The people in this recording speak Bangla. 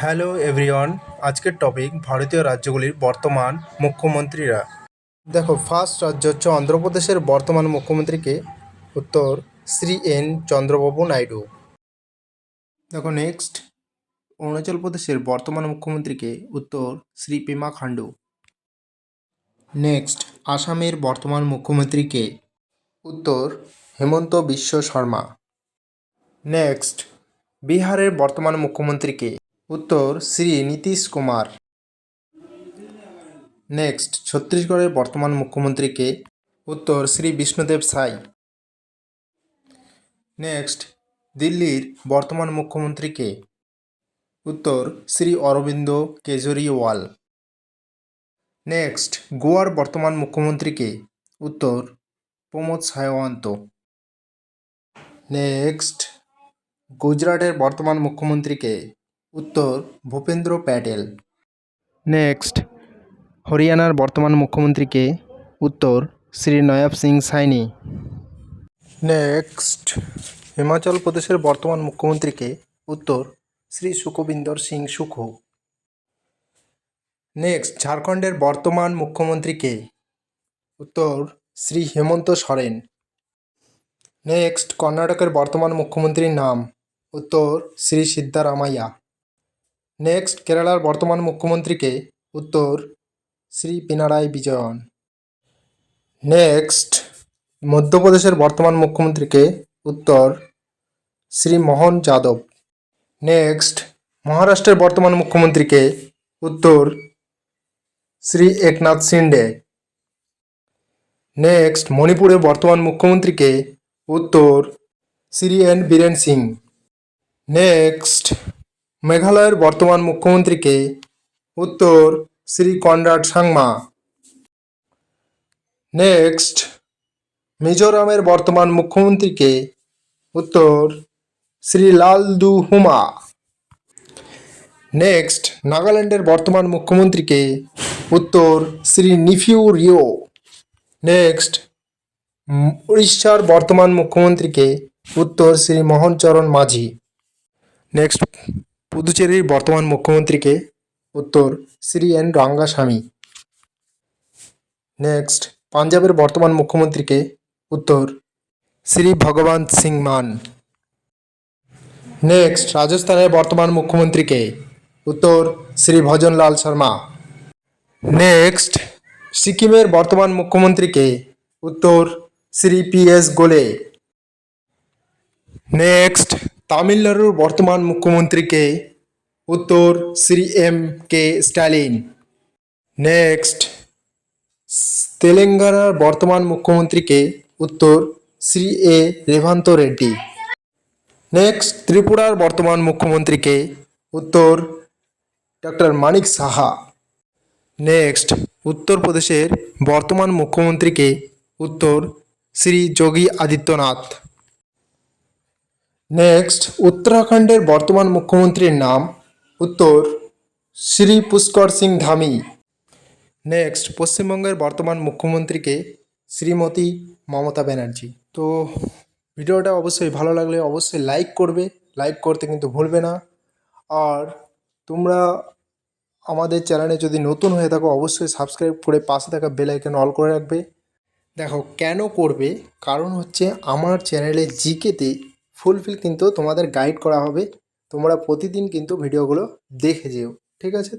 Hello everyone. আজকের টপিক ভারতীয় রাজ্যগুলির বর্তমান মুখ্যমন্ত্রীরা। দেখো, ফার্স্ট রাজ্য হচ্ছে অন্ধ্রপ্রদেশের বর্তমান মুখ্যমন্ত্রীকে উত্তর শ্রী এন চন্দ্রবাবু নাইডু। দেখো নেক্সট, অরুণাচল প্রদেশের বর্তমান মুখ্যমন্ত্রীকে উত্তর শ্রী পেমা খান্ডু। নেক্সট, আসামের বর্তমান মুখ্যমন্ত্রীকে উত্তর হেমন্ত বিশ্ব শর্মা। নেক্সট, বিহারের বর্তমান মুখ্যমন্ত্রীকে উত্তর শ্রী নীতিশ কুমার। নেক্সট, ছত্তিশগড়ের বর্তমান মুখ্যমন্ত্রীকে উত্তর শ্রী বিষ্ণুদেব সাই। নেক্সট, দিল্লির বর্তমান মুখ্যমন্ত্রীকে উত্তর শ্রী অরবিন্দ কেজরিওয়াল। নেক্সট, গোয়ার বর্তমান মুখ্যমন্ত্রীকে উত্তর প্রমোদ সাওয়ন্ত। নেক্সট, গুজরাটের বর্তমান মুখ্যমন্ত্রীকে উত্তর ভূপেন্দ্র প্যাটেল। নেক্সট, হরিয়ানার বর্তমান মুখ্যমন্ত্রীকে উত্তর শ্রী নয়াব সিং সাইনি। নেক্সট, হিমাচল প্রদেশের বর্তমান মুখ্যমন্ত্রীকে উত্তর শ্রী সুখবিন্দর সিং সুখু। নেক্সট, ঝাড়খণ্ডের বর্তমান মুখ্যমন্ত্রীকে উত্তর শ্রী হেমন্ত সোরেন। নেক্সট, কর্ণাটকের বর্তমান মুখ্যমন্ত্রীর নাম উত্তর শ্রী সিদ্ধারামাইয়া। নেক্সট, কেরালার বর্তমান মুখ্যমন্ত্রীকে উত্তর শ্রী পিনারাই বিজয়ন। নেক্সট, মধ্যপ্রদেশের বর্তমান মুখ্যমন্ত্রীকে উত্তর শ্রী মোহন যাদব। নেক্সট, মহারাষ্ট্রের বর্তমান মুখ্যমন্ত্রীকে উত্তর শ্রী একনাথ শিন্ডে। নেক্সট, মণিপুরের বর্তমান মুখ্যমন্ত্রীকে উত্তর শ্রী এন বীরেন সিং। নেক্সট, মেঘালয়ের বর্তমান মুখ্যমন্ত্রীকে উত্তর শ্রী কনরাড সাংমা। নেক্সট, মিজোরামের বর্তমান মুখ্যমন্ত্রীকে উত্তর শ্রী লালদু হুমা। নেক্সট, নাগাল্যান্ডের বর্তমান মুখ্যমন্ত্রীকে উত্তর শ্রী নিফিউ রিও। নেক্সট, উড়িষ্যার বর্তমান মুখ্যমন্ত্রীকে উত্তর শ্রী মোহনচরণ মাঝি। নেক্সট, পুদুচেরির বর্তমান মুখ্যমন্ত্রীকে উত্তর শ্রী এন রাঙ্গাস্বামী। নেক্সট, পাঞ্জাবের বর্তমান মুখ্যমন্ত্রীকে উত্তর শ্রী ভগবান সিং মান। নেক্সট, রাজস্থানের বর্তমান মুখ্যমন্ত্রীকে উত্তর শ্রী ভজনলাল শর্মা। নেক্সট, সিকিমের বর্তমান মুখ্যমন্ত্রীকে উত্তর শ্রী পি.এস. গোলে। নেক্সট, তামিলনাড়ুর বর্তমান মুখ্যমন্ত্রীকে উত্তর শ্রী এম.কে. স্ট্যালিন। নেক্সট, তেলেঙ্গানার বর্তমান মুখ্যমন্ত্রীকে উত্তর শ্রী এ. রেভান্ত রেড্ডি। নেক্সট, ত্রিপুরার বর্তমান মুখ্যমন্ত্রীকে উত্তর ডক্টর মানিক সাহা। নেক্সট, উত্তরপ্রদেশের বর্তমান মুখ্যমন্ত্রীকে উত্তর শ্রী যোগী আদিত্যনাথ। নেক্সট, উত্তরাখণ্ডের বর্তমান মুখ্যমন্ত্রীর নাম উত্তর শ্রী পুষ্কর সিং ধামি। নেক্সট, পশ্চিমবঙ্গের বর্তমান মুখ্যমন্ত্রীকে শ্রীমতী মমতা ব্যানার্জি। তো ভিডিওটা অবশ্যই ভালো লাগলে অবশ্যই লাইক করবে, লাইক করতে কিন্তু ভুলবে না। আর তোমরা আমাদের চ্যানেলে যদি নতুন হয়ে থাকো অবশ্যই সাবস্ক্রাইব করে পাশে থাকা বেল আইকন অল করে রাখবে। দেখো কেন করবে, কারণ হচ্ছে আমার চ্যানেলে জিকেতে ফুলফিল কিন্তু তোমাদের গাইড করা হবে, তোমরা প্রতিদিন কিন্তু ভিডিওগুলো দেখে যেও, ঠিক আছে।